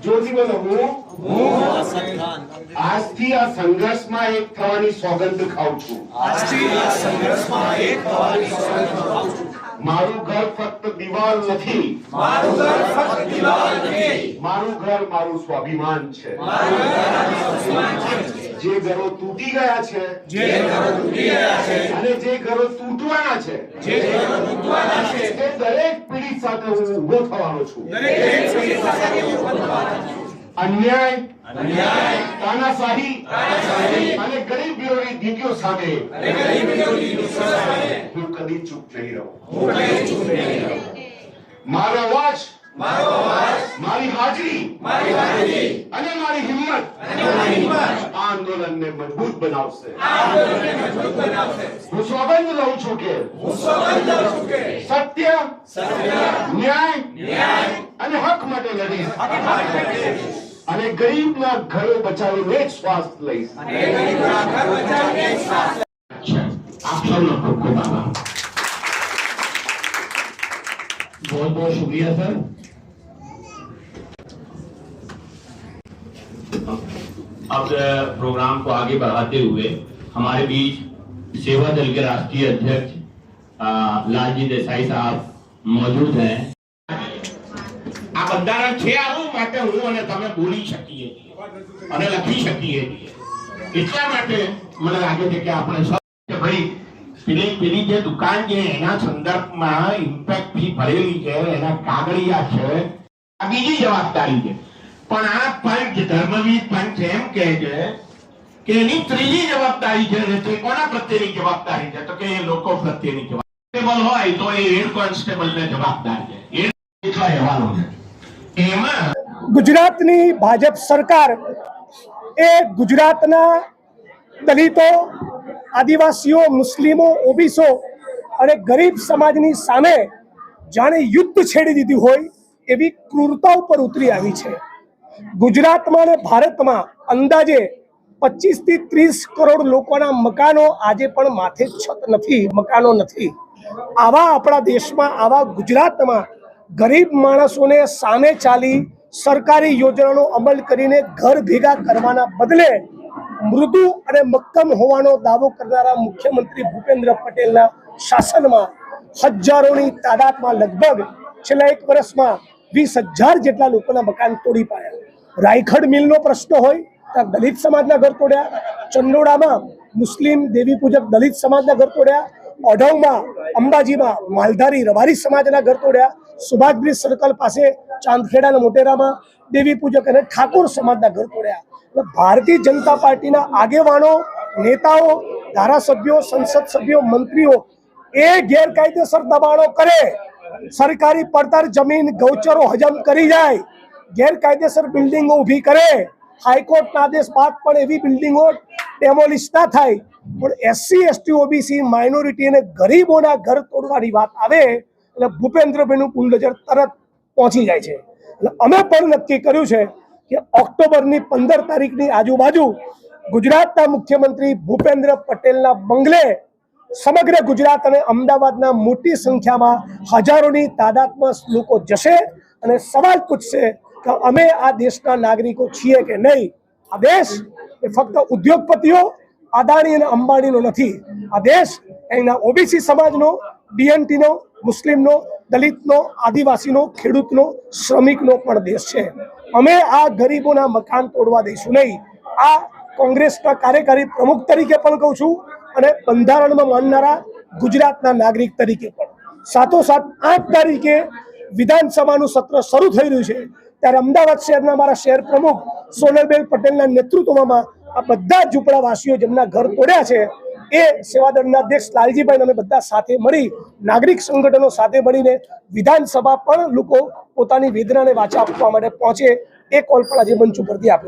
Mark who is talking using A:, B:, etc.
A: જોરથી બોલો આજથી આ સંઘર્ષમાં એક થવાની સોગંદ ખાઉં છું। મારું ઘર ફક્ત દિવાલ નથી, મારું ઘર મારું સ્વાભિમાન છે। જે ઘરો તૂટી ગયા છે અને જે ઘરો તૂટવાના છે તે દરેક પીડિત સાથે હું ઊભો થવાનો છું। अन्याय, तानाशाही અને ગરીબ વિરોધી નીતિઓ સામે હું કદી ચૂપ નહીં રહું। મારો અવાજ, મારી હાજરી અને મારી હિંમત આંદોલનને મજબૂત બનાવશે। હું સોગંદ લઉં છું કે સત્ય, ન્યાય અને હક માટે લડીશ અને ગરીબના ઘરો બચાવીને જ શ્વાસ લઈશ। આપ સૌનો ખૂબ ખૂબ આભાર। बहुत बहुत शुक्रिया सर। अब प्रोग्राम को आगे बढ़ाते हुए हमारे बीच सेवा दल के राष्ट्रीय अध्यक्ष लालजी देसाई साहब मौजूद हैं। આ બંધારણ છે આવું માટે હું અને તમે બોલી શકીએ અને લખી શકીએ। એટલા માટે મને લાગે છે કે આપણે સૌ ભાઈ પેલી જે દુકાન છે એના સંદર્ભમાં ઇમ્પેક્ટ ફી ભરેલી છે, એના કાગળિયા છે, આ બીજી જવાબદારી છે। પણ આ પંચ ધર્મવીર પંચ એમ કહે છે કે એની ત્રીજી જવાબદારી છે તે કોના પ્રત્યેની જવાબદારી છે? તો કે એ લોકો પ્રત્યેની જવાબદારી હોય તો એ હેડ કોન્સ્ટેબલને જવાબદાર છે। એટલા અહેવાલો છે। એમાં
B: ગુજરાતની ભાજપ સરકાર એ ગુજરાતના દલિતો, આદિવાસીઓ, મુસ્લિમો, ઓબીસો અને ગરીબ સમાજની સામે જાણે યુદ્ધ છેડી દીધી હોય એવી ક્રૂરતા ઉપર ઉતરી આવી છે। ગુજરાતમાં અને ભારતમાં અંદાજે 25 થી 30 કરોડ લોકોના મકાનો આજે પણ માથે છત નથી, મકાનો નથી। આવા આપણા દેશમાં, આવા ગુજરાતમાં ગરીબ માણસોને સામે ચાલી સરકારી યોજનાનો અમલ કરીને ઘર ભેગા કરવાના બદલે મૃદુ અને મક્કમ હોવાનો દાવો કરનારા મુખ્યમંત્રી ભૂપેન્દ્ર પટેલના શાસનમાં હજારોની તાદાદમાં લગભગ છેલ્લા 1 વર્ષમાં 20,000 જેટલા લોકોના મકાન તોડી પાડ્યા। રાયખડ મિલનો પ્રશ્ન હોય તો દલિત સમાજના ઘર તોડ્યા, ચંડોળામાં મુસ્લિમ દેવી પૂજક દલિત સમાજના ઘર તોડ્યા, ઓઢવમાં, અંબાજીમાં માલધારી રબારી સમાજના ઘર તોડ્યા, સુભાષ બ્રિજ સર્કલ પાસે ચાંદખેડાના મોટેરામાં દેવી પૂજક અને ઠાકોર સમાજના ઘર તોડ્યા। ભારતીય જનતા પાર્ટીના આગેવાનો, નેતાઓ, ધારાસભ્યો, સંસદ સભ્યો, મંત્રીઓ એ ગેરકાયદેસર દબાણો કરે, સરકારી પડતર જમીન, ગૌચરો હજમ કરી જાય, ગેરકાયદેસર બિલ્ડિંગો ઊભી કરે, હાઈકોર્ટના આદેશ બાદ પણ એવી બિલ્ડિંગો ડેમોલિશ ના થાય, પણ એસસી, એસટી, ઓબીસી, માઇનોરિટી અને ગરીબોના ઘર તોડવાની વાત આવે એટલે ભૂપેન્દ્રભાઈનું બુલડોઝર તરત પહોંચી જાય છે। એટલે અમે પણ નક્કી કર્યું છે કે ઓક્ટોબરની 15 તારીખની આજુબાજુ ગુજરાતના મુખ્યમંત્રી ભૂપેન્દ્ર પટેલના બંગલે સમગ્ર ગુજરાત અને અમદાવાદના મોટી સંખ્યામાં હજારોની તાદાદમાં લોકો જશે અને સવાલ પૂછશે કે અમે આ દેશના નાગરિકો છીએ કે નહીં। આ દેશ એ ફક્ત ઉદ્યોગપતિઓ, અદાણી અને અંબાણીનો નથી। આ દેશ એના ઓબીસી સમાજનો, ડીએનટીનો, મુસ્લિમનો, દલિતનો, આદિવાસીનો, ખેડૂતનો, શ્રમિકનો પણ દેશ છે। અમે આ ગરીબોના મકાન તોડવા દઈશું નહીં। આ કોંગ્રેસના કાર્યકારી પ્રમુખ તરીકે પણ કહું છું અને બંધારણમાં માનનારા ગુજરાતના નાગરિક તરીકે પણ। સાથોસાથ 8 તારીખે વિધાનસભાનું સત્ર શરૂ થઈ રહ્યું છે ત્યારે અમદાવાદ શહેરના મારા શહેર પ્રમુખ સોનલબેન પટેલના નેતૃત્વમાં આ બધા ઝૂંપડાવાસીઓ જેમના ઘર તોડ્યા છે એ સેવાદળના અધ્યક્ષ લાલજીભાઈ અમે બધા સાથે મળી, નાગરિક સંગઠનો સાથે મળીને વિધાનસભા પણ લોકો પોતાની વેદનાને વાચા આપવા માટે પહોંચે એ કોલ પણ આજે મંચ ઉપરથી આપ્યો।